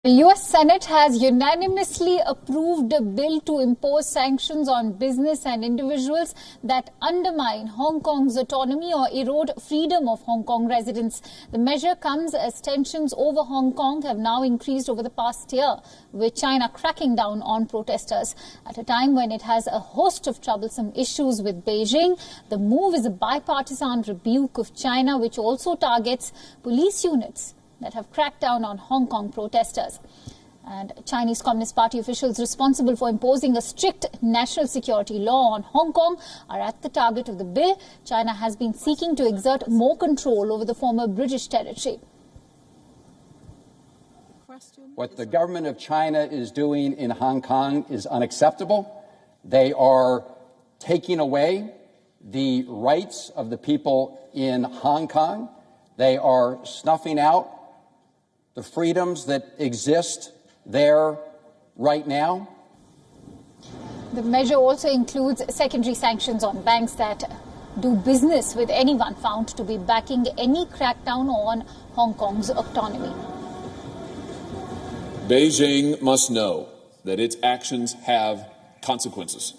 The US Senate has unanimously approved a bill to impose sanctions on business and individuals that undermine Hong Kong's autonomy or erode freedom of Hong Kong residents. The measure comes as tensions over Hong Kong have now increased over the past year, with China cracking down on protesters. At a time when it has a host of troublesome issues with Beijing, the move is a bipartisan rebuke of China, which also targets police units that have cracked down on Hong Kong protesters. And Chinese Communist Party officials responsible for imposing a strict national security law on Hong Kong are at the target of the bill. China has been seeking to exert more control over the former British territory. What the government of China is doing in Hong Kong is unacceptable. They are taking away the rights of the people in Hong Kong. They are snuffing out the freedoms that exist there right now. The measure also includes secondary sanctions on banks that do business with anyone found to be backing any crackdown on Hong Kong's autonomy. Beijing must know that its actions have consequences.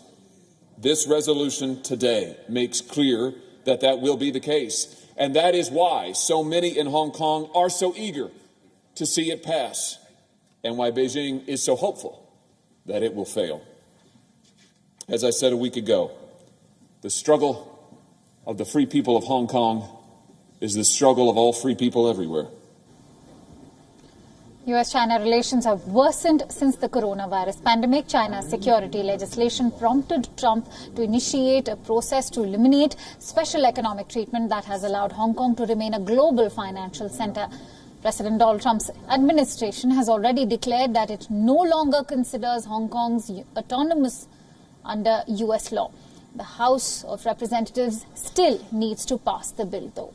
This resolution today makes clear that that will be the case, and that is why so many in Hong Kong are so eager to see it pass, and why Beijing is so hopeful that it will fail. As I said a week ago, the struggle of the free people of Hong Kong is the struggle of all free people everywhere. US-China relations have worsened since the coronavirus pandemic. China's security legislation prompted Trump to initiate a process to eliminate special economic treatment that has allowed Hong Kong to remain a global financial center. President Donald Trump's administration has already declared that it no longer considers Hong Kong's autonomous under US law. The House of Representatives still needs to pass the bill, though.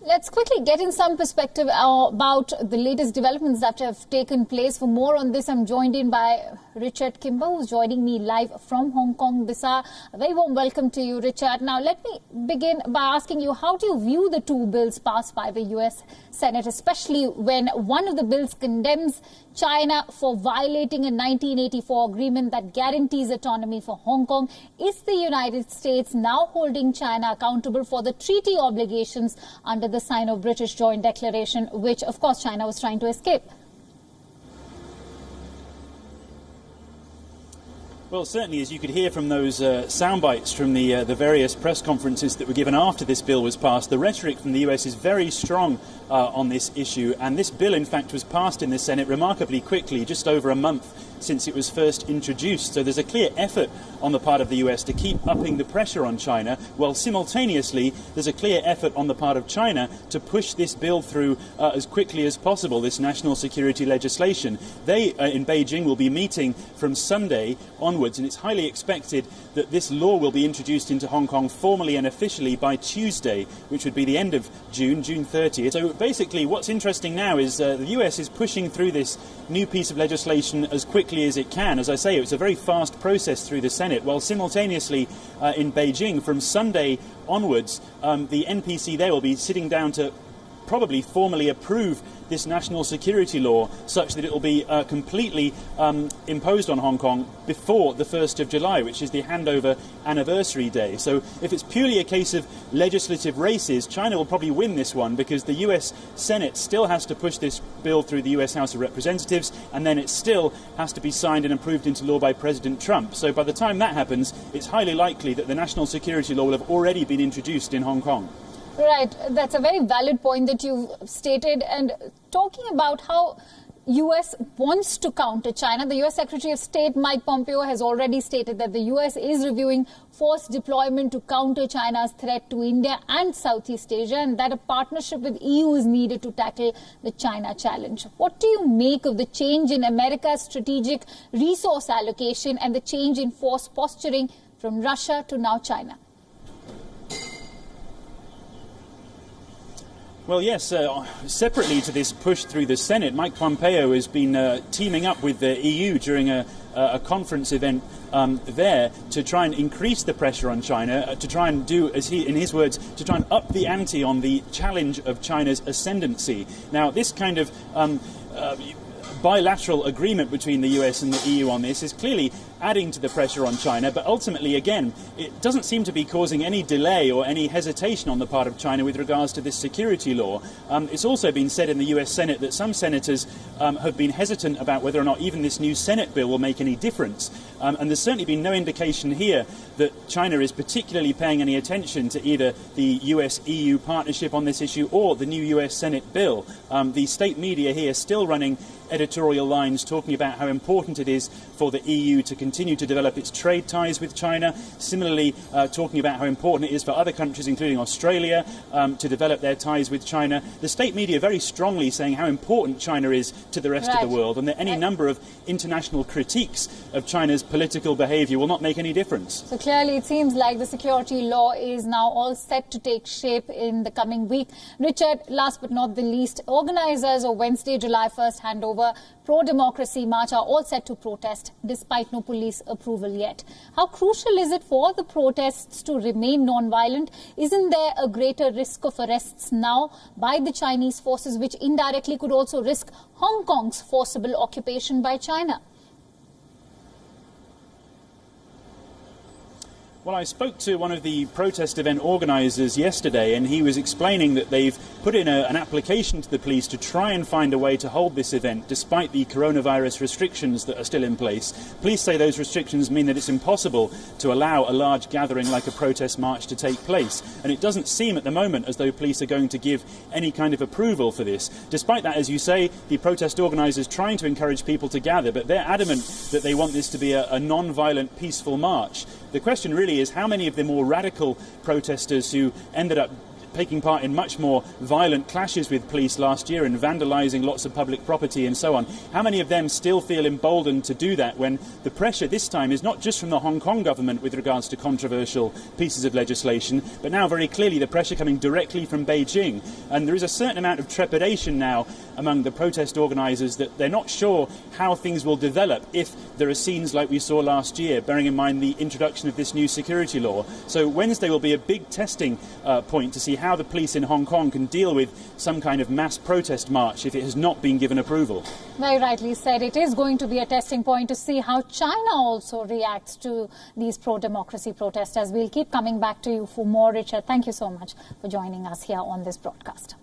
Let's quickly get in some perspective about the latest developments that have taken place. For more on this, I'm joined in by Richard Kimber, who's joining me live from Hong Kong this hour. A very warm welcome to you, Richard. Now, let me begin by asking you, how do you view the two bills passed by the US Senate, especially when one of the bills condemns China for violating a 1984 agreement that guarantees autonomy for Hong Kong? Is the United States now holding China accountable for the treaty obligations under the Sino-British Joint Declaration, which, of course, China was trying to escape? Well, certainly, as you could hear from those sound bites from the various press conferences that were given after this bill was passed, the rhetoric from the US is very strong on this issue. And this bill, in fact, was passed in the Senate remarkably quickly, just over a month since it was first introduced. So there's a clear effort on the part of the US to keep upping the pressure on China, while simultaneously there's a clear effort on the part of China to push this bill through as quickly as possible, this national security legislation. They, in Beijing, will be meeting from Sunday onwards, and it's highly expected that this law will be introduced into Hong Kong formally and officially by Tuesday, which would be the end of June 30th. So basically what's interesting now is the US is pushing through this new piece of legislation as quickly as it can. As I say, it's a very fast process through the Senate, while simultaneously in Beijing from Sunday onwards, the NPC there will be sitting down to probably formally approve this national security law such that it will be completely imposed on Hong Kong before the 1st of July, which is the handover anniversary day. So if it's purely a case of legislative races, China will probably win this one, because the US Senate still has to push this bill through the US House of Representatives, and then it still has to be signed and approved into law by President Trump. So by the time that happens, it's highly likely that the national security law will have already been introduced in Hong Kong. Right. That's a very valid point that you've stated. And talking about how U.S. wants to counter China, the U.S. Secretary of State Mike Pompeo has already stated that the U.S. is reviewing force deployment to counter China's threat to India and Southeast Asia, and that a partnership with EU is needed to tackle the China challenge. What do you make of the change in America's strategic resource allocation and the change in force posturing from Russia to now China? Well, yes, separately to this push through the Senate, Mike Pompeo has been teaming up with the EU during a conference event there to try and increase the pressure on China, to try and do, as he, in his words, to try and up the ante on the challenge of China's ascendancy. Now, this kind of bilateral agreement between the US and the EU on this is clearly adding to the pressure on China, but ultimately, again, it doesn't seem to be causing any delay or any hesitation on the part of China with regards to this security law. It's also been said in the US Senate that some senators have been hesitant about whether or not even this new Senate bill will make any difference. And there's certainly been no indication here that China is particularly paying any attention to either the US-EU partnership on this issue or the new US Senate bill. The state media here still running editorial lines talking about how important it is for the EU to continue to develop its trade ties with China. Similarly, talking about how important it is for other countries, including Australia, to develop their ties with China. The state media very strongly saying how important China is to the rest of the world, and that any number of international critiques of China's political behaviour will not make any difference. So clearly it seems like the security law is now all set to take shape in the coming week. Richard, last but not the least, organisers of Wednesday, July 1st handover pro-democracy march are all set to protest despite no police approval yet. How crucial is it for the protests to remain non-violent? Isn't there a greater risk of arrests now by the Chinese forces, which indirectly could also risk Hong Kong's forcible occupation by China? Well, I spoke to one of the protest event organisers yesterday, and he was explaining that they've put in an application to the police to try and find a way to hold this event despite the coronavirus restrictions that are still in place. Police say those restrictions mean that it's impossible to allow a large gathering like a protest march to take place, and it doesn't seem at the moment as though police are going to give any kind of approval for this. Despite that, as you say, the protest organisers trying to encourage people to gather, but they're adamant that they want this to be a non-violent, peaceful march. The question really is how many of the more radical protesters who ended up taking part in much more violent clashes with police last year and vandalising lots of public property and so on, how many of them still feel emboldened to do that when the pressure this time is not just from the Hong Kong government with regards to controversial pieces of legislation, but now very clearly the pressure coming directly from Beijing. And there is a certain amount of trepidation now among the protest organisers that they're not sure how things will develop if there are scenes like we saw last year, bearing in mind the introduction of this new security law. So Wednesday will be a big testing point to see how the police in Hong Kong can deal with some kind of mass protest march if it has not been given approval. Very rightly said. It is going to be a testing point to see how China also reacts to these pro-democracy protesters. We'll keep coming back to you for more, Richard. Thank you so much for joining us here on this broadcast.